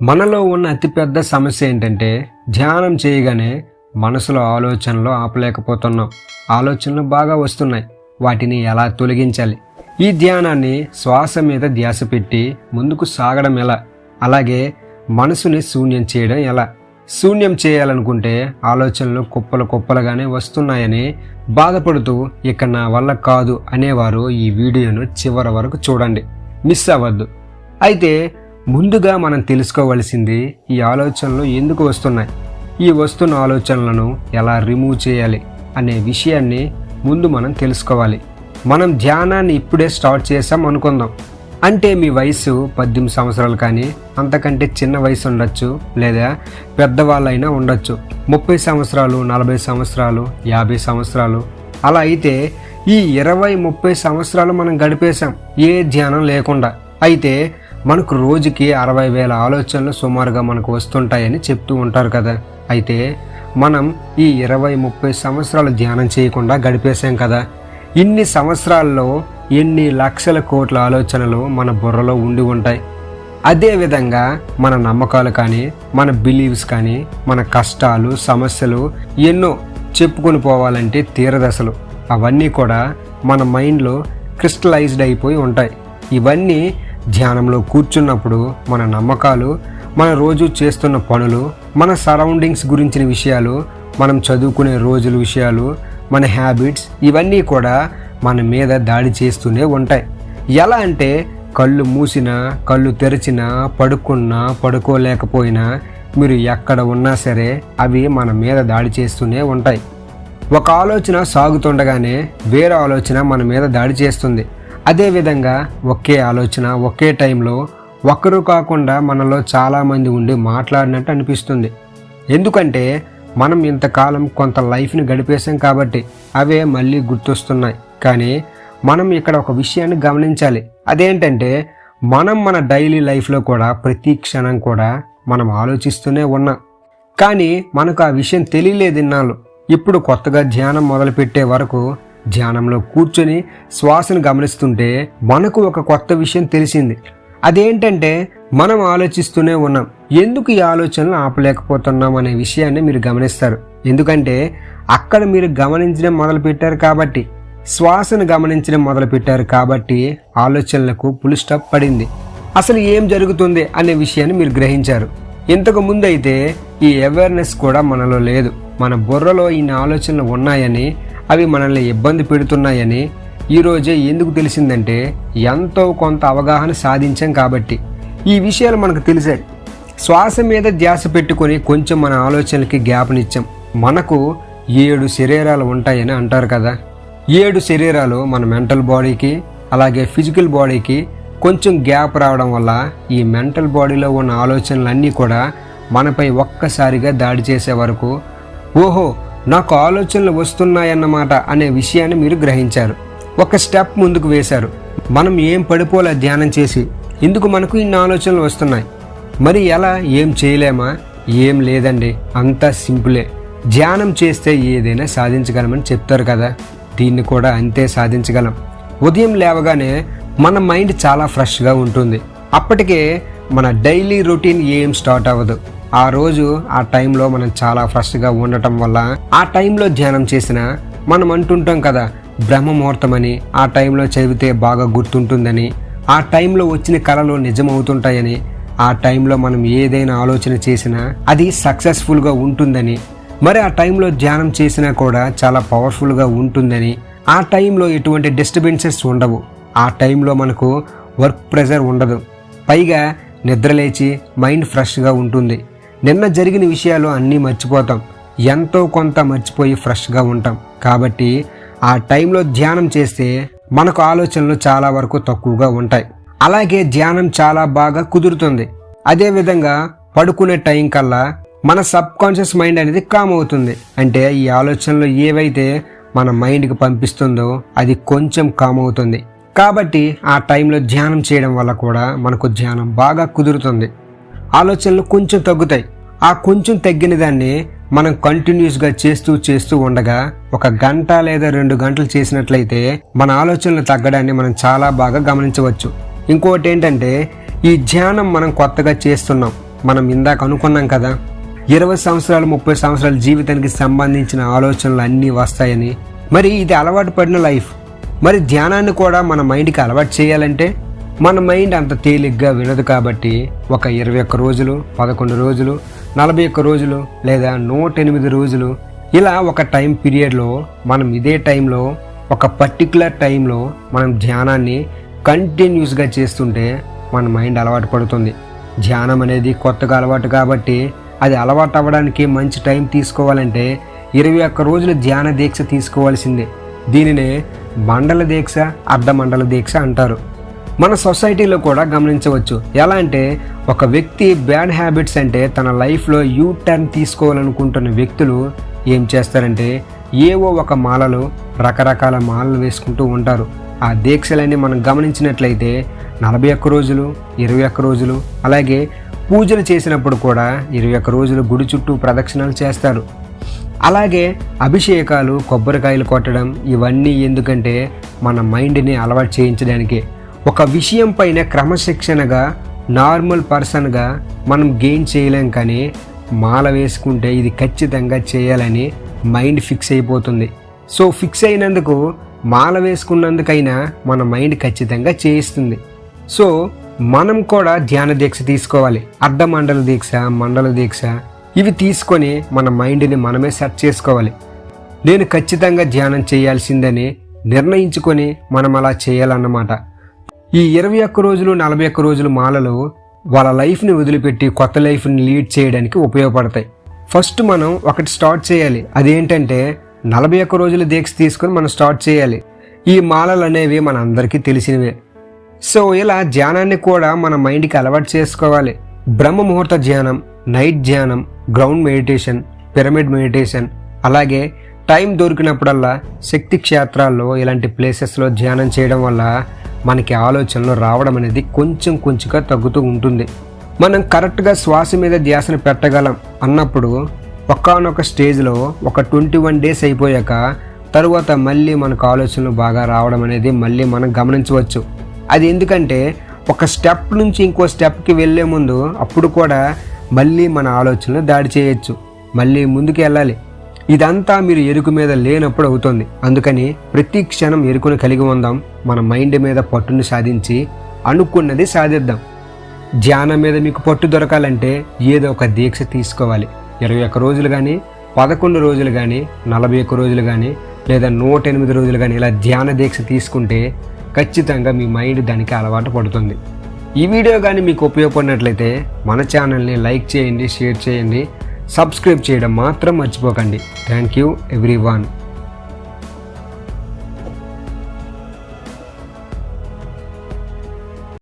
మనలో ఉన్న అతిపెద్ద సమస్య ఏంటంటే ధ్యానం చేయగానే మనసులో ఆలోచనలు ఆపలేకపోతున్నాం. ఆలోచనలు బాగా వస్తున్నాయి. వాటిని ఎలా తొలగించాలి? ఈ ధ్యానాన్ని శ్వాస మీద ధ్యాస పెట్టి ముందుకు సాగడం ఎలా? అలాగే మనసుని శూన్యం చేయడం ఎలా? శూన్యం చేయాలనుకుంటే ఆలోచనలు కుప్పలు కుప్పలుగానే వస్తున్నాయని బాధపడుతూ ఇక నా వల్ల కాదు అనేవారు ఈ వీడియోను చివరి వరకు చూడండి, మిస్ అవ్వద్దు. అయితే ముందుగా మనం తెలుసుకోవలసింది ఈ ఆలోచనలు ఎందుకు వస్తున్నాయి, ఈ వస్తున్న ఆలోచనలను ఎలా రిమూవ్ చేయాలి అనే విషయాన్ని ముందు మనం తెలుసుకోవాలి. మనం ధ్యానాన్ని ఇప్పుడే స్టార్ట్ చేసాం అనుకుందాం. అంటే మీ వయసు 18 సంవత్సరాలు కానీ అంతకంటే చిన్న వయసు ఉండొచ్చు, లేదా పెద్దవాళ్ళైనా ఉండొచ్చు. 30 సంవత్సరాలు, 40 సంవత్సరాలు, 50 సంవత్సరాలు. అలా అయితే ఈ 20-30 సంవత్సరాలు మనం గడిపేశాం ఏ ధ్యానం లేకుండా. అయితే మనకు రోజుకి 60,000 ఆలోచనలు సుమారుగా మనకు వస్తుంటాయని చెప్తూ ఉంటారు కదా. అయితే మనం ఈ 20-30 సంవత్సరాలు ధ్యానం చేయకుండా గడిపేశాం కదా. ఇన్ని సంవత్సరాల్లో ఎన్ని లక్షల కోట్ల ఆలోచనలు మన బుర్రలో ఉండి ఉంటాయి. అదేవిధంగా మన నమ్మకాలు కానీ, మన బిలీవ్స్ కానీ, మన కష్టాలు, సమస్యలు ఎన్నో చెప్పుకొని పోవాలంటే తీరదశలు అవన్నీ కూడా మన మైండ్లో క్రిస్టలైజ్డ్ అయిపోయి ఉంటాయి. ఇవన్నీ ధ్యానంలో కూర్చున్నప్పుడు మన నమ్మకాలు, మన రోజు చేస్తున్న పనులు, మన సరౌండింగ్స్ గురించిన విషయాలు, మనం చదువుకునే రోజుల విషయాలు, మన హ్యాబిట్స్ ఇవన్నీ కూడా మన మీద దాడి చేస్తూనే ఉంటాయి. ఎలా అంటే కళ్ళు మూసినా, కళ్ళు తెరిచినా, పడుకున్నా, పడుకోలేకపోయినా, మీరు ఎక్కడ ఉన్నా సరే అవి మన మీద దాడి చేస్తూనే ఉంటాయి. ఒక ఆలోచన సాగుతుండగానే వేరే ఆలోచన మన మీద దాడి చేస్తుంది. అదేవిధంగా ఒకే ఆలోచన ఒకే టైంలో ఒక్కరు కాకుండా మనలో చాలామంది ఉండి మాట్లాడినట్టు అనిపిస్తుంది. ఎందుకంటే మనం ఇంతకాలం కొంత లైఫ్ని గడిపేశాం కాబట్టి అవే మళ్ళీ గుర్తొస్తున్నాయి. కానీ మనం ఇక్కడ ఒక విషయాన్ని గమనించాలి. అదేంటంటే మనం మన డైలీ లైఫ్లో కూడా ప్రతి క్షణం కూడా మనం ఆలోచిస్తూనే ఉన్నాం. కానీ మనకు ఆ విషయం తెలియలేదు ఇన్నాళ్ళు. ఇప్పుడు కొత్తగా ధ్యానం మొదలుపెట్టే వరకు ధ్యానంలో కూర్చొని శ్వాసను గమనిస్తుంటే మనకు ఒక కొత్త విషయం తెలిసింది. అదేంటంటే మనం ఆలోచిస్తూనే ఉన్నాం, ఎందుకు ఈ ఆలోచనలు ఆపలేకపోతున్నాం అనే విషయాన్ని మీరు గమనిస్తారు. ఎందుకంటే అక్కడ మీరు గమనించడం మొదలుపెట్టారు కాబట్టి, శ్వాసను గమనించడం మొదలుపెట్టారు కాబట్టి ఆలోచనలకు ఫుల్ స్టాప్ పడింది. అసలు ఏం జరుగుతుంది అనే విషయాన్ని మీరు గ్రహించారు. ఇంతకు ముందు అయితే ఈ అవేర్నెస్ కూడా మనలో లేదు. మన బుర్రలో ఇన్ని ఆలోచనలు ఉన్నాయని, అవి మనల్ని ఇబ్బంది పెడుతున్నాయని ఈరోజే ఎందుకు తెలిసిందంటే ఎంతో కొంత అవగాహన సాధించాం కాబట్టి. ఈ విషయాలు మనకు తెలిసాయి. శ్వాస మీద ధ్యాస పెట్టుకొని కొంచెం మన ఆలోచనలకి గ్యాప్నిచ్చాం. మనకు 7 శరీరాలు ఉంటాయని అంటారు కదా. 7 శరీరాలు మన మెంటల్ బాడీకి, అలాగే ఫిజికల్ బాడీకి కొంచెం గ్యాప్ రావడం వల్ల ఈ మెంటల్ బాడీలో ఉన్న ఆలోచనలన్నీ కూడా మనపై ఒక్కసారిగా దాడి చేసే వరకు ఓహో నాకు ఆలోచనలు వస్తున్నాయన్నమాట అనే విషయాన్ని మీరు గ్రహించారు. ఒక స్టెప్ ముందుకు వేశారు. మనం ఏం పడిపోలే ధ్యానం చేసి, ఎందుకు మనకు ఇన్ని ఆలోచనలు వస్తున్నాయి? మరి ఎలా? ఏం చేయలేమా? ఏం లేదండి, అంతా సింపులే. ధ్యానం చేస్తే ఏదైనా సాధించగలమని చెప్తారు కదా, దీన్ని కూడా అంతే సాధించగలం. ఉదయం లేవగానే మన మైండ్ చాలా ఫ్రెష్గా ఉంటుంది. అప్పటికే మన డైలీ రొటీన్ ఏం స్టార్ట్ అవ్వదు. ఆ రోజు ఆ టైంలో మనం చాలా ఫ్రెష్గా ఉండటం వల్ల ఆ టైంలో ధ్యానం చేసినా మనం అంటుంటాం కదా, బ్రహ్మ ముహూర్తమని, ఆ టైంలో చదివితే బాగా గుర్తుంటుందని, ఆ టైంలో వచ్చిన కళలు నిజమవుతుంటాయని, ఆ టైంలో మనం ఏదైనా ఆలోచన చేసినా అది సక్సెస్ఫుల్గా ఉంటుందని, మరి ఆ టైంలో ధ్యానం చేసినా కూడా చాలా పవర్ఫుల్గా ఉంటుందని, ఆ టైంలో ఎటువంటి డిస్టర్బెన్సెస్ ఉండవు, ఆ టైంలో మనకు వర్క్ ప్రెషర్ ఉండదు, పైగా నిద్రలేచి మైండ్ ఫ్రెష్గా ఉంటుంది. నిన్న జరిగిన విషయాలు అన్నీ మర్చిపోతాం, ఎంతో కొంత మర్చిపోయి ఫ్రెష్గా ఉంటాం. కాబట్టి ఆ టైంలో ధ్యానం చేస్తే మనకు ఆలోచనలు చాలా వరకు తక్కువగా ఉంటాయి. అలాగే ధ్యానం చాలా బాగా కుదురుతుంది. అదేవిధంగా పడుకునే టైం కల్లా మన సబ్ కాన్షియస్ మైండ్ అనేది కామ్ అవుతుంది. అంటే ఈ ఆలోచనలు ఏవైతే మన మైండ్కి పంపిస్తుందో అది కొంచెం కామ్ అవుతుంది. కాబట్టి ఆ టైంలో ధ్యానం చేయడం వల్ల కూడా మనకు ధ్యానం బాగా కుదురుతుంది. ఆలోచనలు కొంచెం తగ్గుతాయి. ఆ కొంచెం తగ్గిన దాన్ని మనం కంటిన్యూస్గా చేస్తూ ఉండగా 1 గంట లేదా 2 గంటలు చేసినట్లయితే మన ఆలోచనలు తగ్గడాన్ని మనం చాలా బాగా గమనించవచ్చు. ఇంకోటి ఏంటంటే ఈ ధ్యానం మనం కొత్తగా చేస్తున్నాం. మనం ఇందాక అనుకున్నాం కదా, 20 సంవత్సరాలు 30 సంవత్సరాల జీవితానికి సంబంధించిన ఆలోచనలు అన్నీ వస్తాయని. మరి ఇది అలవాటు పడిన లైఫ్. మరి ధ్యానాన్ని కూడా మన మైండ్కి అలవాటు చేయాలంటే మన మైండ్ అంత తేలిగ్గా వినదు. కాబట్టి ఒక 21 రోజులు, 11 రోజులు, 41 రోజులు లేదా 108 రోజులు ఇలా ఒక టైం పీరియడ్లో మనం ఇదే టైంలో ఒక పర్టికులర్ టైంలో మనం ధ్యానాన్ని కంటిన్యూస్గా చేస్తుంటే మన మైండ్ అలవాటు పడుతుంది. ధ్యానం అనేది కొత్తగా అలవాటు కాబట్టి అది అలవాటు అవ్వడానికి మంచి టైం తీసుకోవాలంటే 21 రోజులు ధ్యాన దీక్ష తీసుకోవాల్సిందే. దీనినే మండల దీక్ష, అర్ధ మండల దీక్ష అంటారు. మన సొసైటీలో కూడా గమనించవచ్చు. ఎలా అంటే ఒక వ్యక్తి బ్యాడ్ హ్యాబిట్స్ అంటే తన లైఫ్లో యూ టర్న్ తీసుకోవాలనుకుంటున్న వ్యక్తులు ఏం చేస్తారంటే ఏవో ఒక మాలలు, రకరకాల మాలలు వేసుకుంటూ ఉంటారు. ఆ దీక్షలన్నీ మనం గమనించినట్లయితే 41 రోజులు, 21 రోజులు, అలాగే పూజలు చేసినప్పుడు కూడా 21 రోజులు గుడి చుట్టూ ప్రదక్షిణాలు చేస్తారు. అలాగే అభిషేకాలు, కొబ్బరికాయలు కొట్టడం ఇవన్నీ ఎందుకంటే మన మైండ్ని అలవాటు చేయించడానికి. ఒక విషయం పైన క్రమశిక్షణగా నార్మల్ పర్సన్గా మనం గెయిన్ చేయలేం, కానీ మాల వేసుకుంటే ఇది ఖచ్చితంగా చేయాలని మైండ్ ఫిక్స్ అయిపోతుంది. సో ఫిక్స్ అయినందుకు మాల వేసుకున్నందుకైనా మన మైండ్ ఖచ్చితంగా చేయిస్తుంది. సో మనం కూడా ధ్యాన దీక్ష తీసుకోవాలి. అర్ధ మండల దీక్ష, మండల దీక్ష ఇవి తీసుకొని మన మైండ్ని మనమే సెట్ చేసుకోవాలి. నేను ఖచ్చితంగా ధ్యానం చేయాల్సిందని నిర్ణయించుకొని మనం అలా చేయాలన్నమాట. ఈ 21 రోజులు, 41 రోజులు మాలలు వాళ్ళ లైఫ్ని వదిలిపెట్టి కొత్త లైఫ్ని లీడ్ చేయడానికి ఉపయోగపడతాయి. ఫస్ట్ మనం ఒకటి స్టార్ట్ చేయాలి. అదేంటంటే 41 రోజుల దీక్ష తీసుకొని మనం స్టార్ట్ చేయాలి. ఈ మాలలు అనేవి మన అందరికీ తెలిసినవే. సో ఇలా ధ్యానాన్ని కూడా మన మైండ్కి అలవాటు చేసుకోవాలి. బ్రహ్మ ముహూర్త ధ్యానం, నైట్ ధ్యానం, గ్రౌండ్ మెడిటేషన్, పిరమిడ్ మెడిటేషన్, అలాగే టైం దొరికినప్పుడల్లా శక్తి క్షేత్రాల్లో ఇలాంటి ప్లేసెస్లో ధ్యానం చేయడం వల్ల మనకి ఆలోచనలు రావడం అనేది కొంచెంగా తగ్గుతూ ఉంటుంది. మనం కరెక్ట్గా శ్వాస మీద ధ్యాసను పెట్టగలం అన్నప్పుడు ఒకానొక స్టేజ్లో ఒక 21 డేస్ అయిపోయాక తరువాత మళ్ళీ మనకు ఆలోచనలు బాగా రావడం అనేది మళ్ళీ మనం గమనించవచ్చు. అది ఎందుకంటే ఒక స్టెప్ నుంచి ఇంకో స్టెప్కి వెళ్ళే ముందు అప్పుడు కూడా మళ్ళీ మన ఆలోచనలు దాడి చేయొచ్చు, మళ్ళీ ముందుకు వెళ్ళాలి. ఇదంతా మీరు ఎరుకు మీద లేనప్పుడు అవుతుంది. అందుకని ప్రతి క్షణం ఎరుకును కలిగి ఉందాం. మన మైండ్ మీద పట్టును సాధించి అనుకున్నది సాధిద్దాం. ధ్యానం మీద మీకు పట్టు దొరకాలంటే ఏదో ఒక దీక్ష తీసుకోవాలి. 21 రోజులు కానీ, 11 రోజులు కానీ, 41 రోజులు కానీ, లేదా 108 రోజులు కానీ ఇలా ధ్యాన దీక్ష తీసుకుంటే ఖచ్చితంగా మీ మైండ్ దానికి అలవాటు పడుతుంది. ఈ వీడియో కానీ మీకు ఉపయోగపడినట్లయితే మన ఛానల్ని లైక్ చేయండి, షేర్ చేయండి, సబ్స్క్రైబ్ చేయడం మాత్రం మర్చిపోకండి. Thank you everyone.